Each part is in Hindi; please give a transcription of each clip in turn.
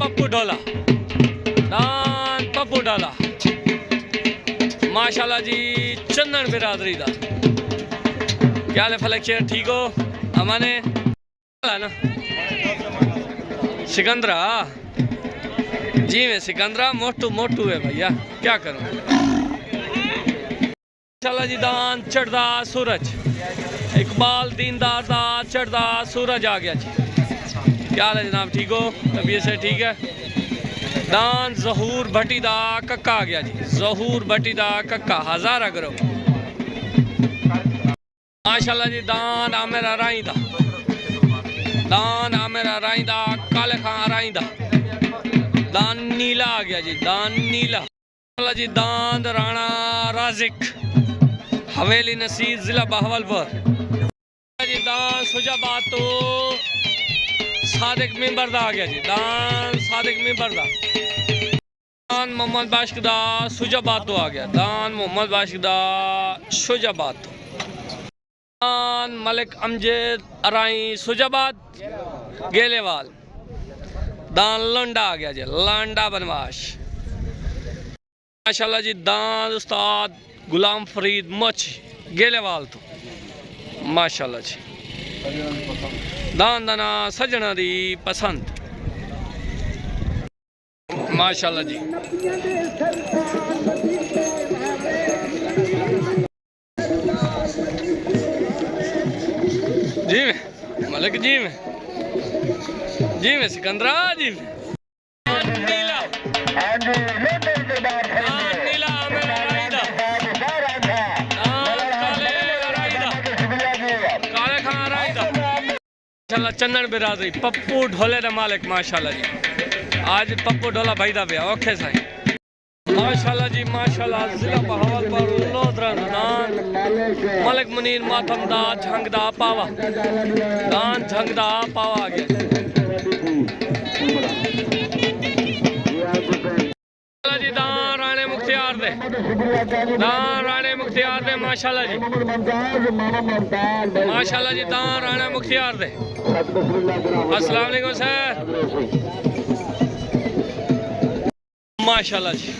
पप्पू ढोला, दान पप्पू ढोला माशाल्लाह जी। चंदन बिरादरी दा क्या हाल है फलक शेर, ठीक हो? अमाने ना सिकंदरा जी में सिकंदरा मोटू मोटू है भैया, क्या करूं। माशाल्लाह जी दान चढ़दा सूरज, इकबाल दीनदार दा चढ़दा सूरज आ गया जी। क्या हाल है जनाब, ठीक हो? तबीयत से ठीक है? दान जहूर भट्टी दा कक्का आ गया जी, जहूर भट्टी दा कक्का हजारा करो माशाल्लाह जी। दान आमिर अराई दा, दान आमिर अराई दा, काले खां अराई दा, दान नीला आ गया जी, दान नीला माशाल्लाह जी। दान राणा राजिक हवेली नसीर जिला बहावलपुर जी। दान सुजाबाद तो सादिक मेंबर दा आ गया जी, दान सादिक मेंबर दा। दान मोहम्मद बाशिकदा सुजाबाद तो आ गया, दान मोहम्मद बाशिकदा सुजाबाद। दान मलिक अमजद अराई सुजाबाद गेलेवाल, दान लंडा आ गया जी, लंडा बनवाश माशाल्लाह जी। दान उस्ताद गुलाम फरीद मच गेलेवाल तो माशाल्लाह जी। दान दना सजना दी पसंद माशाल्लाह जी। जी में मलिक जी में सिकंदरा जी में नीला नीला आमिर अराई दा, काले खां अराई दा माशाल्लाह। चंदन बिरादरी पप्पू ढोले दा मालिक माशाल्लाह जी। आज पप्पू ढोला भाई दा ब्याह औखे साईं माशाल्लाह जी माशाल्लाह। जिला बहावलपुर लोधरा दान मलिक मुनीर मातम दा झंग दा पावा, दान झंग दा पावा आ गया जी। दान राणे मुख्तियार दे, दान राणे मुख्तियार दे माशाल्लाह जी, माशाल्लाह जी। दान राणा मुख्तियार दे। अस्सलाम वालेकुम सर माशाल्लाह जी।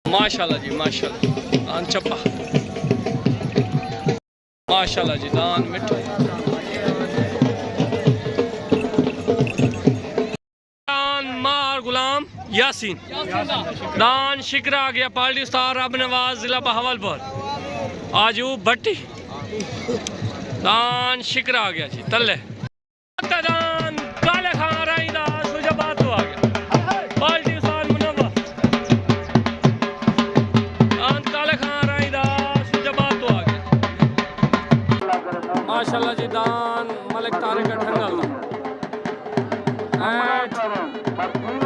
माशाल्लाह जी माशाल्लाह। दान चप्पा माशाल्लाह जी, दान मिठू दान मार गुलाम यासीन, दान शिकरा आ गया पार्टी स्टार अब नवाज जिला बहावलपुर आजू भट्टी, दान शिकरा आ गया जी तल्ले। दान काले खां अराई दा सुजाबाद तो आ गया पार्टी स्टार मुनव्वर, दान काले खां अराई दा सुजाबाद तो आ गया माशाल्लाह जी। दान मलिक तारिक ठंगल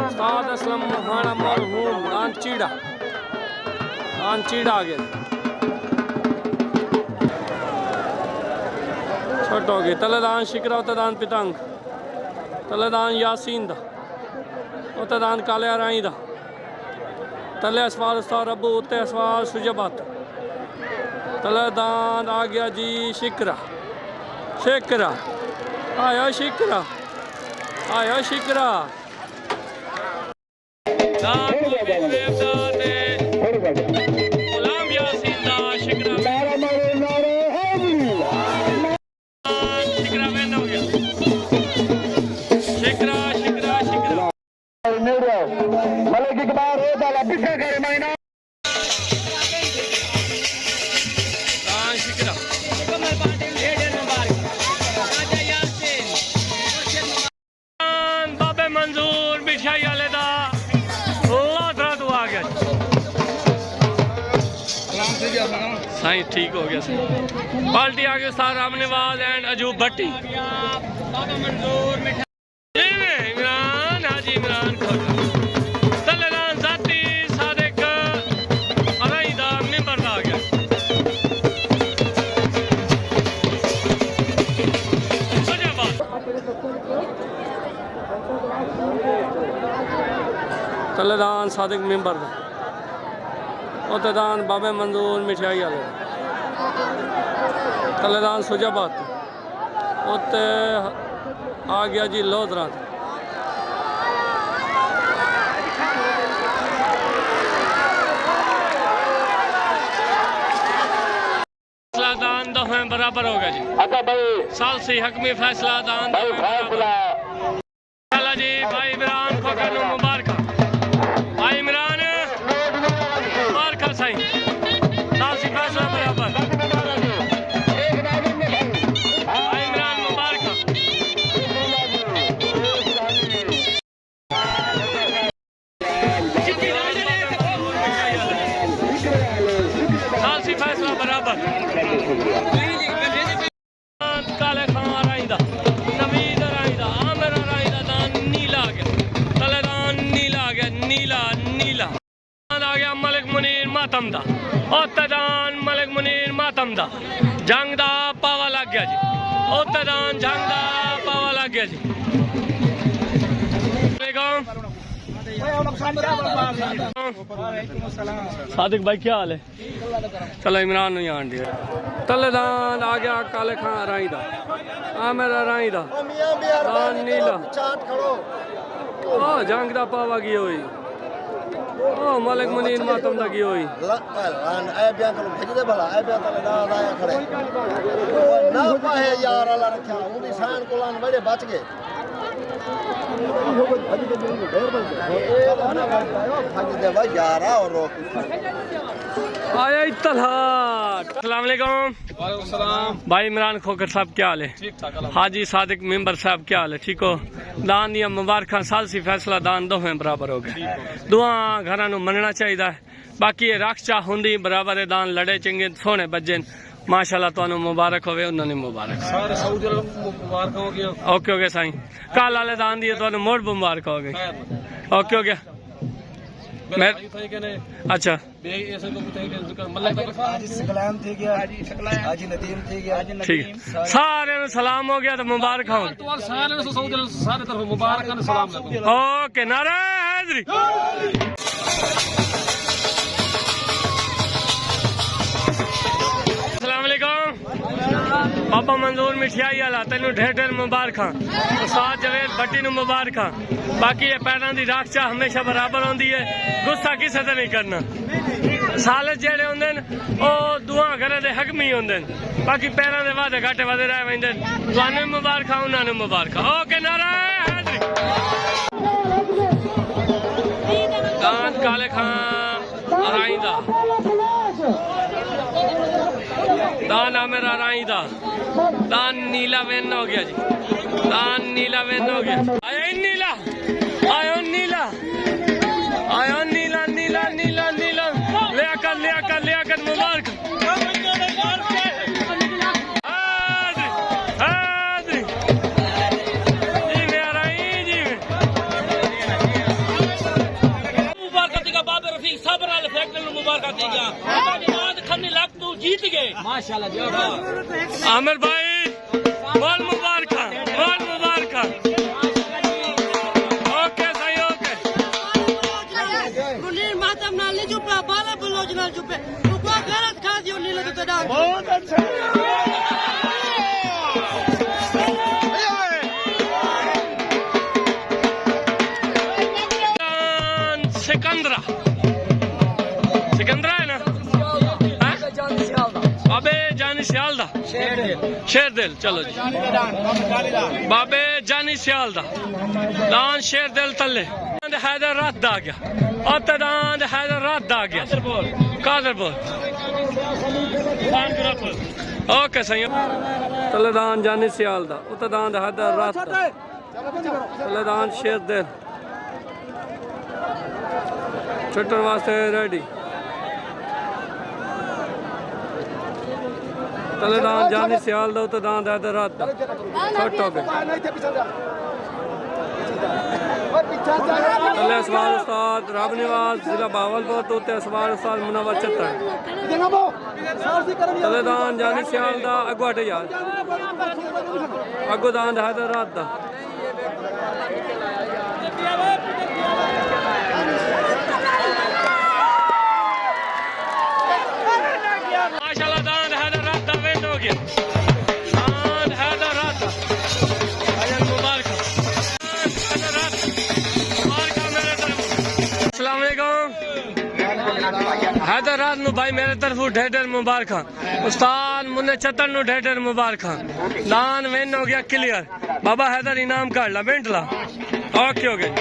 उस्ताद असलम मुहाना मरहूम दान चीड़ा, दान चीड़ा आ गया छोट हो गए। तलेदान शिकरा उतदान पितंग, तलेदान यासीन दा, उतदान काले अराई दा, तले असवार उस्ताद अबू उते असवार सुजाबाद, तलेदान आ गया जी शिकरा, शिकरा आया शिकरा, आया शिकरा। दान गुलाम यासीन दा शिकरा शिकरा में हो गया, शिकरा शिकरा शिकरा मलिक इकबाल हो दाला पिछा करे मायना दान शिकरा बाबे मंजूर मिठाई वाले दा लोधरा तो आ गया साईं, ठीक हो गया सर। पार्टी आ गई उस्ताद रामनिवाज एंड अजूब भट्टी इमरान हाजी इमरान तलेदान जाती सादिक अराई दा मेंबर दा आ गया तलेदान सादिक मेंबर दा, उतदान बाबे मंजूर मिठाई वाले, तलेदान सुजाबाद उत्ते आ गया जी लोधरा दान दफे बराबर हो गया जी साल से हकमी फैसला दान जी भाई इमरान को करनो मुबारक भाई इमरान मुबारक सही साल से फैसला बराबर भाई इमरान मुबारक साल से फैसला बराबर काले खां राइंदा नवीद राइंदा आमिर राइंदा दान नीला आ गया तलेदान नीला आ गया नीला नीला आ गया मलिक मुनीर मातम दा ओतदान मलिक मुनीर मातम दा जंग दा पावा लग गया जी ओतदान जंग दा पावा लग गया जी सादिक भाई क्या हाल है चलो इमरान नहीं आन दिया तलेदान आ गया काले खां राई दा आमिर राई दा दान नीला ओ जंग दा पावा की होई ओ मलिक मुनीर मातम दा की होई ए बियान को भेज दे भला ए बियान तलेदान आया खड़े ना पाए यार अल्लाह रखा उदी शान कोलान बड़े बच गए आया इत्तलाट अस्सलाम वालेकुम भाई इमरान खोकर साहब क्या हाल है हाजी सादिक मेंबर साहब क्या हाल है ठीक हो दान दिया मुबारक साल सी फैसला दान दोवें बराबर हो गए दुआ घर मनना चाहिए बाकी ये रक्षा होंगी बराबर है दान लड़े चंगे सोने बजे माशाल्लाह तुहानू मुबारक होवे उन्होंने मुबारक ओके ओके साईं कल वाले दान दिए तुहानू मोड़ मुबारक हो गई ओके हो गया मैं अच्छा ठीक सारे सलाम हो गया तो मुबारक हो ओके नारा हैदरी बाबा मंजूर मिठाई वाला तेन ढेर ढेर मुबारक उस्ताद जवेद भट्टी नु मुबारक बाकी ये पैरों की रक्षा हमेशा बराबर होंगी है गुस्सा किसी से नहीं करना सालस जेड़े होंगे वो दुआ घरे दे हकमी होंगे बाकी पैरों के वादे घाटे वादे रह वेंदे तुहानू मुबारक उन्होंने मुबारक ओके नारा हैदरी दान काले खां राइंदा दान आमिर राइंदा दान नीला वेन हो गया जी दान नीला वेन हो गया आयो नीला आयो नीला आयो नीला नीला नीला नीला लियाकत मुबारक जीत गए माशाल्लाह जी आमिर भाई बहुत मुबारक ओके सही ओके मुनीर मातम नाल जो पे बाला बलोच नाल जो पे वो को गलत खा दियो नीले तो डाल बहुत अच्छा सिकंदरा है ना बाबे जानी सियाल दा शेर दिल चलो जी बाबे जानी सियाल दा दान शेर दिल तले हैदर रात दा आ गया और दान हैदर रात दा आ गया कादर बोल ओके सही तले दान जानी सियाल दा उत दान हैदर रात दा तले दान शेर दिल छुट्टन वास्ते रेडी तलेदान जानी सियाल दो तो दान दे रात छोट हो गए तले असवार उस्ताद राब निवास जिला बावलपुर तो असवार उस्ताद मुनव्वर चत्तर तलेदान जानी सियाल दा अगो हटे यार अगो दान दे रात दा माशाल्लाह दान है रात दा वेंद हो गया अस्सलाम वालेकुम हैदर रात नु भाई मेरे तरफ ढेर मुबारक उस्ताद मुन्ने चतन नु ढेर मुबारक दान विन हो गया क्लियर बाबा हैदर इनाम काट ला बेंट ला ओके हो गया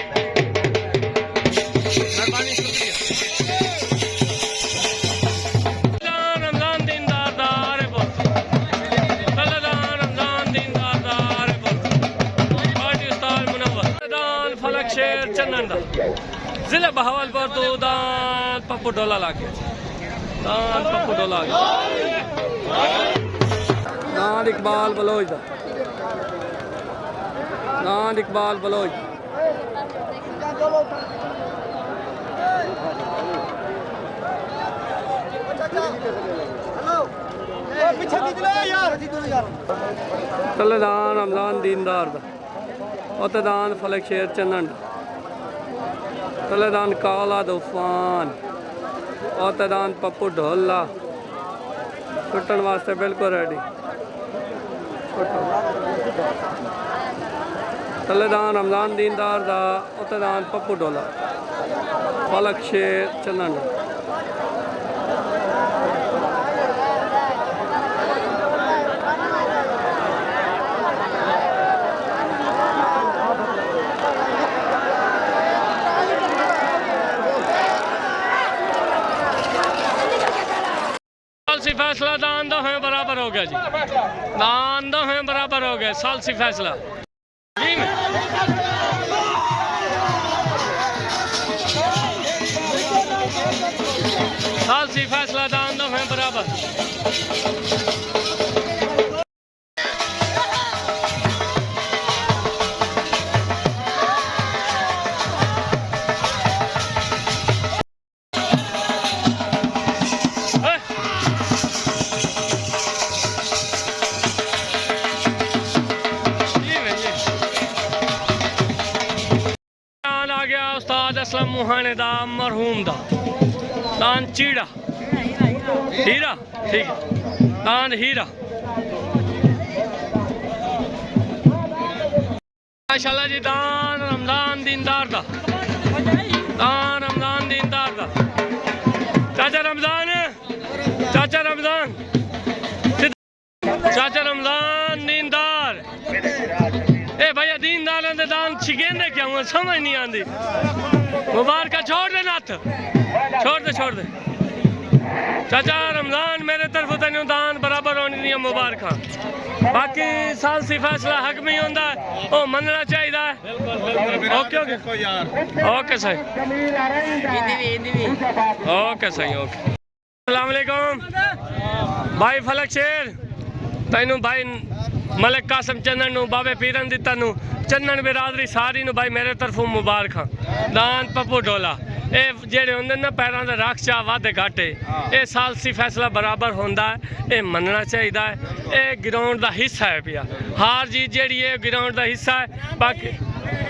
मेहरबानी शुक्रिया रमजान दीनदार दारे बोल रमजान दीनदार दारे बोल पार्टी उस्ताद मुनव्वर दान फलक शेर चन्नन दा जिले बहावलपुर तो दान पप्पू डोला लाके दान पप्पू डोला दान इकबाल बलोच दा दान इकबाल बलोच तलेदान रमजान दीनदार दा दान फलक शेर चन्नन तलेदान काला तूफान और तदान पप्पू ढोला छुट्टन वास्ते बिल्कुल रेडी तलेदान रमजान दीनदार दा और तदान पप्पू ढोला फलक शेर चन्नन फैसला दान दो है बराबर हो गया जी दान दो है बराबर हो गए सालसी फैसला जी में सालसी फैसला दान दो है बराबर असलम मुहाने दा मरहूम दा दान चीड़ा हीरा ठीक है दान हीरा माशाल्लाह जी दान रमजान दीनदार दा दान रमजान दीनदार दा चाचा रमजान चाचा रमजान दीनदार ए भैया दीनदार दे दान छिगेंदे क्या हुआ समझ नहीं आती मुबारक छोड़ दे नाथ छोड़ दे चाचा रमजान मेरे तरफ तेन दान बराबर होनी दी मुबारक बाकी सालसी फैसला हक में होंदा ओ मनना चाहिए ओके ओके सही ओके सही ओके अस्सलाम वालेकुम भाई फलक शेर तैनू भाई मलिक कासम चन्नन नु बाबे पीरन दिता नु चन्नन बिरादरी सारी नु भाई मेरे तरफों मुबारक दान पप्पू डोला ए जेड़े होंदे ना पैरां दे रख चा वादे घाटे ए सालसी फैसला बराबर होंदा है ए मनना चाहिए ए ग्राउंड दा हिस्सा है पिया हार जीत जेड़ी है ग्राउंड दा हिस्सा है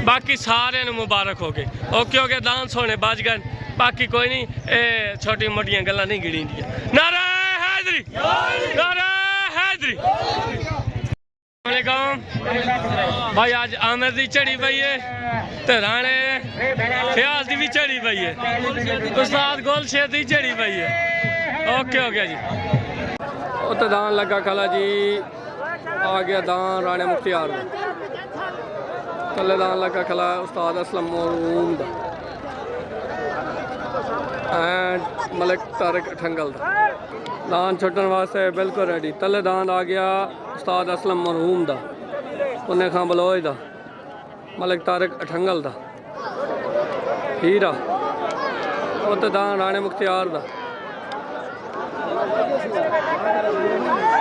बाकी सारे नु मुबारक हो गए ओके हो गए दान सोने बच गए बाकी कोई नहीं ए छोटी मोटियां गल्लां नहीं गिणी दी नारा हैदरी भाई आज आमिर दी चढ़ी पई है ते राणे फयाज दी भी चढ़ी पई है उस्ताद गोलशेर दी चढ़ी पई है ओके हो गया जी उत्ते दान लगा खाला जी आ गया दान राणे मुख्तियार दा थल्ले दान लगा खाला उस्ताद असलम मरहूम दा एंड मलिक तारिक ठंगल दा दान छुट्टन वास्ते बिल्कुल रेडी तले दान आ गया उस्ताद असलम मरहूम दा उन्हें खां बलोच दा मलिक तारिक अठंगल दा हीरा उत्ते दान राणे मुख्तियार दा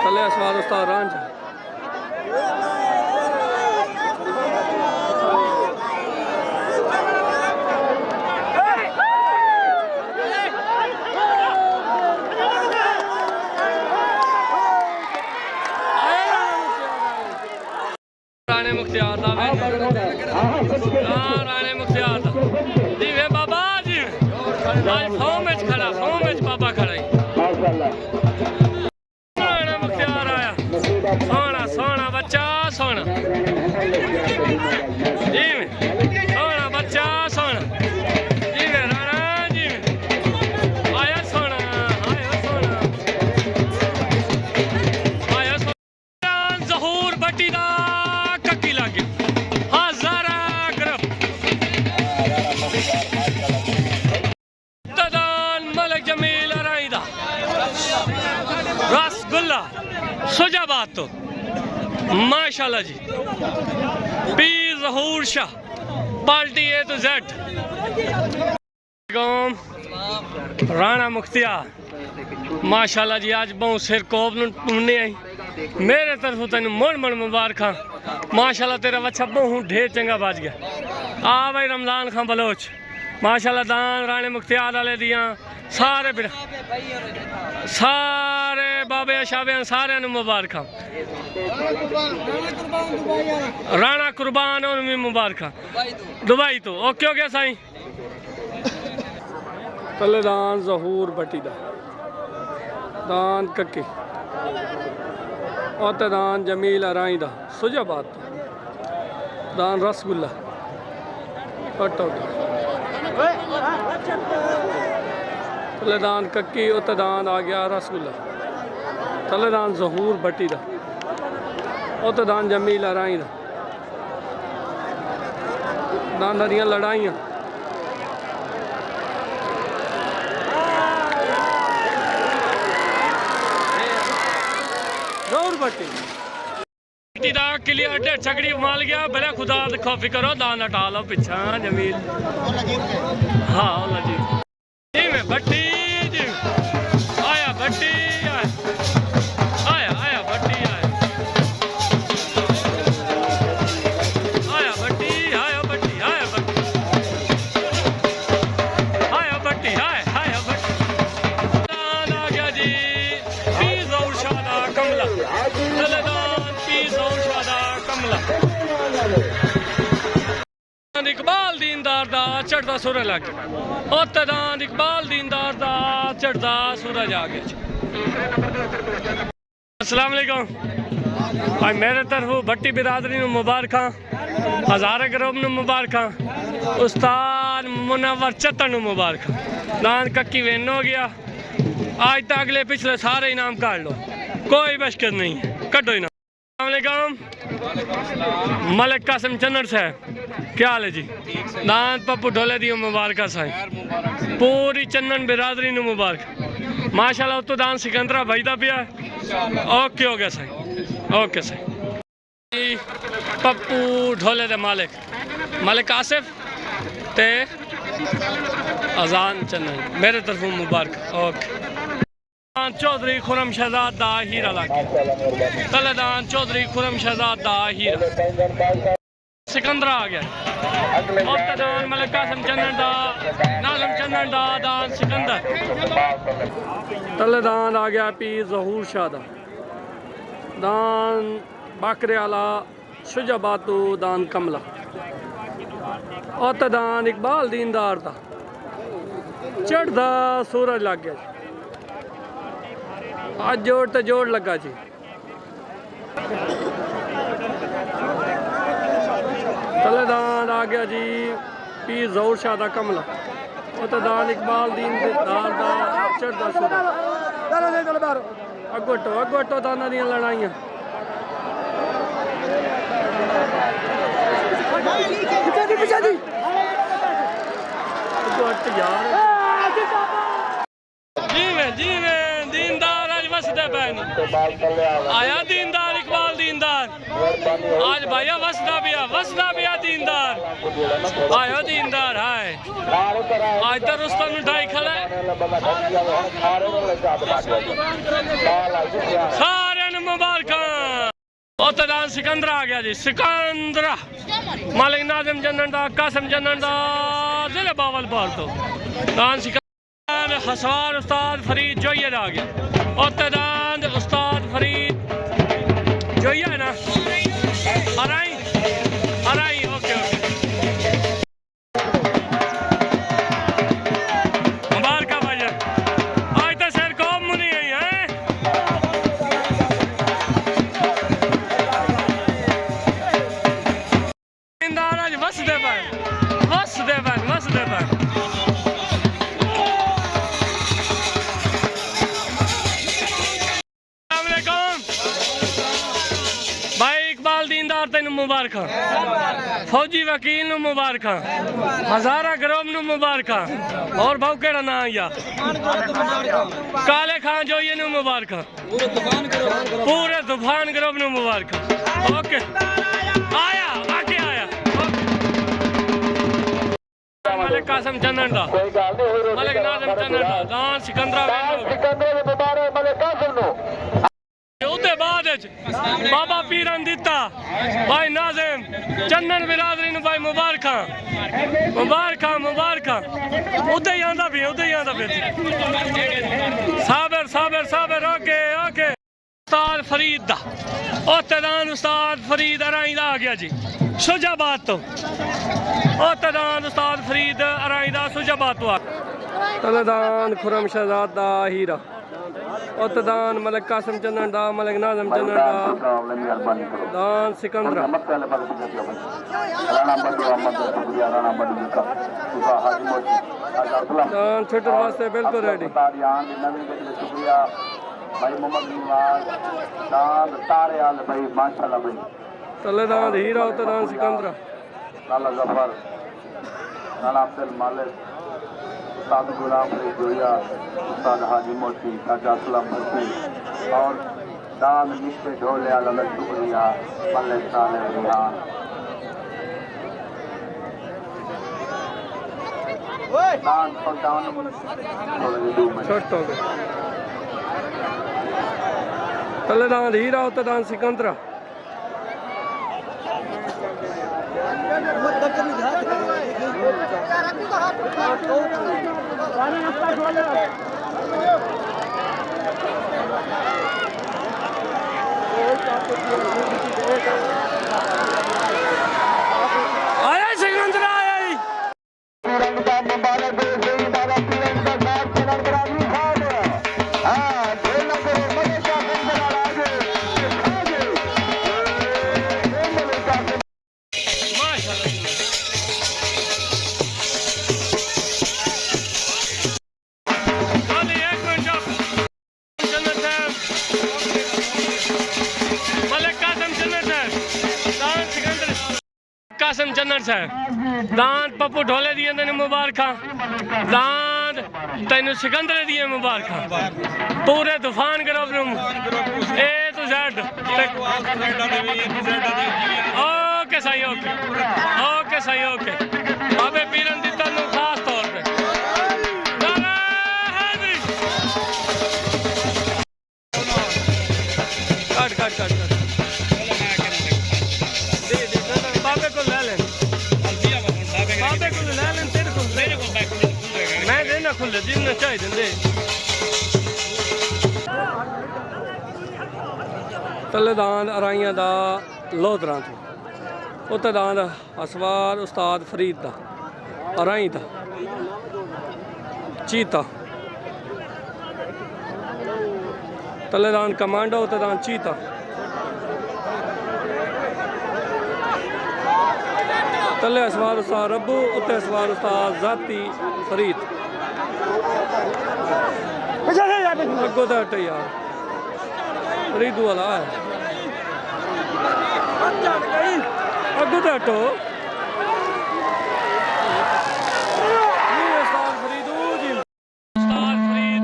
तले असवाद उस्ताद रांझ मुख्तियार दा राणे मुख्तियार दा जी वे बाबा जी आज फॉर्म में खड़ा बाबा खड़ा राणे मुख्तियार आया सोना सोना बच्चा सोना जी में सोना बच्चा सोना जी में राणा कमला सुजाबाद तो माशाल्लाह जी Pir Zahoor Shah party A to Z Rana Mukhtiar माशाल्लाह जी आज बहु सिर कोब नुने आई मेरे तरफ तेन मुड़ मुड़ मुबारक माशाल्लाह तेरा बच्चा बहु ढेर चंगा बाज गया आ भाई रमजान खां बलोच माशाल्लाह दान राणे मुख्तियार वाले दियां सारे सारे बाबे शाबे सारे मुबारक राणा कुर्बान और भी मुबारक दुबई तो ओके हो गया साईं तले दान ज़हूर भट्टी दा दान कक्के और दान जमील अराई दा सुजाबाद दान रसगुल्ला तलेदान कक्की उतदान आ गया रसगुल्ला तलेदान ज़हूर भट्टी दा उतदान जमील अराई दा दान दियां लड़ाइयां ज़हूर भट्टी दा क्लियर डेढ़ छकड़ी माल गया भले खुदा खौफी करो दान हटा लो पिछा जमील हाँ जी जी में भट्टी जी आया भट्टी आया भट्टी आया भट्टी दान आ गया जी पीर ज़हूर शाह दा कमला इकबाल दीनदार दा चढ़दा सूरज लग और तदान इकबाल दीनदार दा चढ़दा सूरज आ गया अस्सलाम वालेकुम भाई मेरे तरफ भट्टी बिरादरी नु मुबारक हज़ारे ग्रुप नु मुबारक उस्ताद मुनव्वर चतन नु मुबारक दान कक्की वेन हो गया आज तक अगले पिछले सारे इनाम काट लो कोई मुश्किल नहीं है कटो इनाम मलिक कासिम चन्नड़ साहब क्या हाल है जी दान पप्पू ढोले दी मुबारक साईं पूरी चन्नन बिरादरी नु मुबारक माशाल्लाह तो दान सिकंदरा भजदा पिया ओके हो गया साईं ओके साईं पप्पू ढोले दे मालिक आसिफ ते अजान चन्नन मेरे तरफ मुबारक ओके चौधरी खुरम शहजाद दा हीरा लागे तलेदान चौधरी खुरम शहजाद दा हीरा सिकंदरा आ गया दान मलिक कासिम चन्नन दा नाज़िम चन्नन दा दान सिकंदर तलेदान आ गया पीर ज़हूर शाह दा दान बाकरे आला शुजाबातू दान कमला और दान इकबाल दीनदार दा चढ़दा सूरज लग गया आज जोड़ तो जोड़ लगा जी तलेदान आ गया जी पीर ज़हूर शाह दा कमला उतदान इकबाल दीनदार दा चढ़दा सूरज अगोटो दाना दियां लड़ाइयां जी में दीनदार आज वसदे पैन आया दीनदार इकबाल दीनदार आज भैया वसदा बिया दीनदार आयो दीनदार हाय आज तो रुस्तम मिठाई खला सारे मुबारक दान सिकंदरा आ गया जी सिकंदरा मालिक नाज़िम जन्नन दा कासिम जन्नन दा जिले बावलपुर तो दान सिकंदर हसवार उस्ताद फरीद जोयद आ गया और दान उस्ताद फरीद जोया है ना अराई ओके मुबारक भाई आज तो सर कौम मुनी आई है वसदे बन भाई इकबाल दीनदार फौजी वकील नु मुबारक हजारा ग्रोम नु मुबारक और भाऊ केड़ा ना या काले खान जो ये नु मुबारक पूरे तूफान ग्रोम नु मुबारक ओके आया आके आया मलिक कासम चंदन दा मलिक नाज़िम चंदन दा दान सिकंदरा मलिक कासिम नु उदे बाद बाबा पीरन दिता भाई नाज़िम चंदन बिरादरी नु भाई मुबारक उदे ही आंदा भी साबिर साबिर साबिर ओके ओके उस्ताद फरीद दा ओतदान उस्ताद फरीद अराई दा आ गया जी शुजाबाद तो ओतदान उस्ताद फरीद अराई दा शुजाबाद तो तलदान खुरम शहजाद दा हीरा ओतदान मलिक कासिम चंदन दा मलिक नाज़िम चंदन दा दान सिकंदरा दान छोटे वास्ते बिल्कुल रेडी तलदान हीरा ओतदान सिकंदरा नाला जफर नाला अब्दुल मालिक उस्ताद गुलाम अली जोया उस्ताद हाजी मोती चाचा असलम भट्टी और दान निश्चे ढोले अलग शुक्रिया मलिक साले रिहान दान पकान छोट हो गए तलदान हीरा ओतदान सिकंदरा आया सिकंदरा आया ही तिरंगा मुबारक दे दादा तिरंगा साथ तिरंगा आदमी खान हां खेलना करो मलिक कासिम जरा आगे मलिक कासिम माशाल्लाह कासिम चन्नर साहब दान पप्पू ढोले दिए तेन मुबारक दान तेन सिकंदर दिए मुबारक पूरे तूफान group A to Z okay सही ओके सही ओके बाबे पीरन दिता नु खास तौर पे कट बाबे को ले लें तेरे को मैं देना खुले जिन्ना चाहिए दे तलदान अराइयां दा लोधरां तो उत्तदान असवार उस्ताद फरीद दा अराई दा चीता तलदान कमांडो उत्तदान चीता तले असवार उस्ताद रब्बू उत्ते असवार उस्ताद जाती फरीद अगो तो हट यार फरीदू वाला है अगो तो हटो उस्ताद फरीदू जी उस्ताद फरीद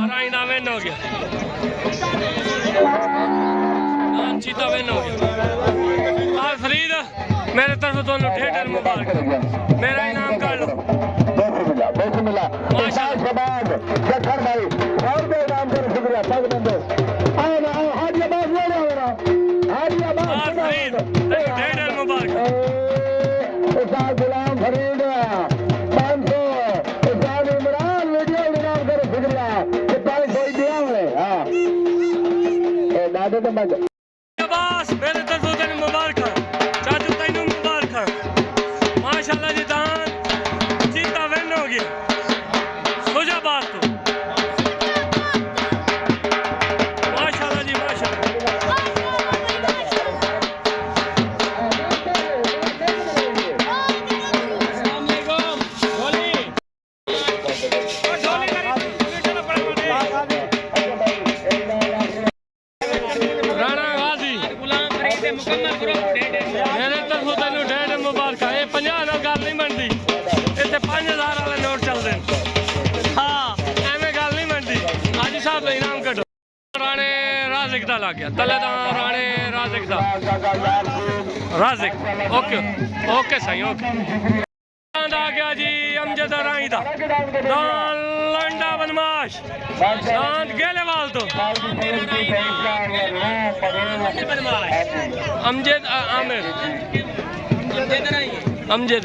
अराई ना विन हो गया चीता विन हो गया उस्ताद फरीद मेरे तरफ दोनों ढेर मुबारक मेरा इनाम कर लो माशाल्लाह जफर भाई और भी इनाम करो शुक्रिया सब बंदो आओ ना आओ हाजी अब्बास ले लो ना हाजी अब्बास ढेर मुबारक उस्ताद गुलाम फरीद 500 उस्ताद इमरान वीडियो इनाम करो शुक्रिया ये 500 दिया है हां ए दादे तो मत अब्बास मेरे तरफ दोनों मुबारक चाचू तैनू मुबारक माशाल्लाह जी दान चीता विन हो गया शुजाबाद तो माशाल्लाह जी माशाल्लाह राणा साहब इनाम कटो राणे राजिक दा लग गया तले दा राणे राजिक दा राजिक ओके ओके सही ओके आ गया जी अमजद राई दा दान लंडा बनमाश दान गेलेवाल तो अमजद आमिर अमजद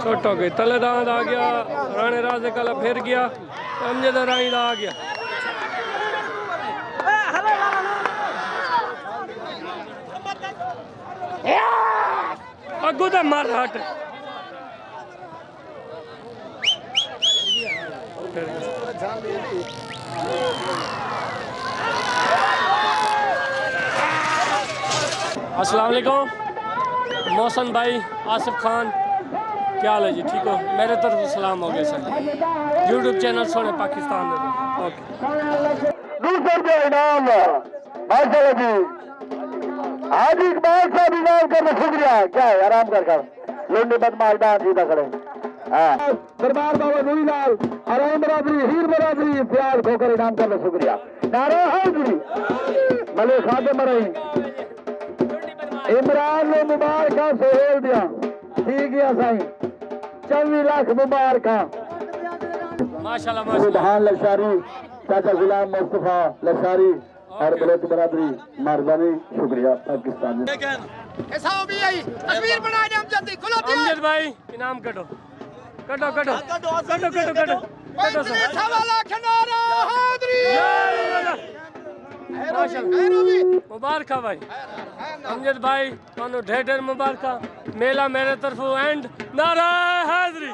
छोटो गई तले दांत आ गया राणे राजे काला फिर गया अमजद राई दा आ गया अगू तो मर हट अस्सलाम वालेकुम मोहसन भाई आसिफ खान क्या हाल है जी ठीक हो मेरे तरफ सलाम हो गया सर यूट्यूब चैनल सोने पाकिस्तान में ओके दूसरे इनाम माशाल्लाह जी हाजी इकबाल साहब इनाम करना शुक्रिया क्या है आराम कर लोंडे बदमालदार सीधा खड़े हाँ दरबार बाबा नूरीलाल आराम बराबरी हीर बराबरी प्यार खोकर इनाम करना शुक्रिया नारा हाजिरी मले खाते मरई इमरान ने मुबारक सोहेल दिया ठीक है साईं 24 लाख मुबारक माशाल्लाह माशाल्लाह धान लशारी चाचा गुलाम मुस्तफा लशारी और बलोच बरादरी मर्दानी शुक्रिया पाकिस्तान अमजद भाई इनाम कटो कटो कटो कटो कटो कटो कटो मुबारक भाई अमजद भाई तुहानू ढेर ढेर मुबारक मेला मेरे तरफों एंड नारा हाजरी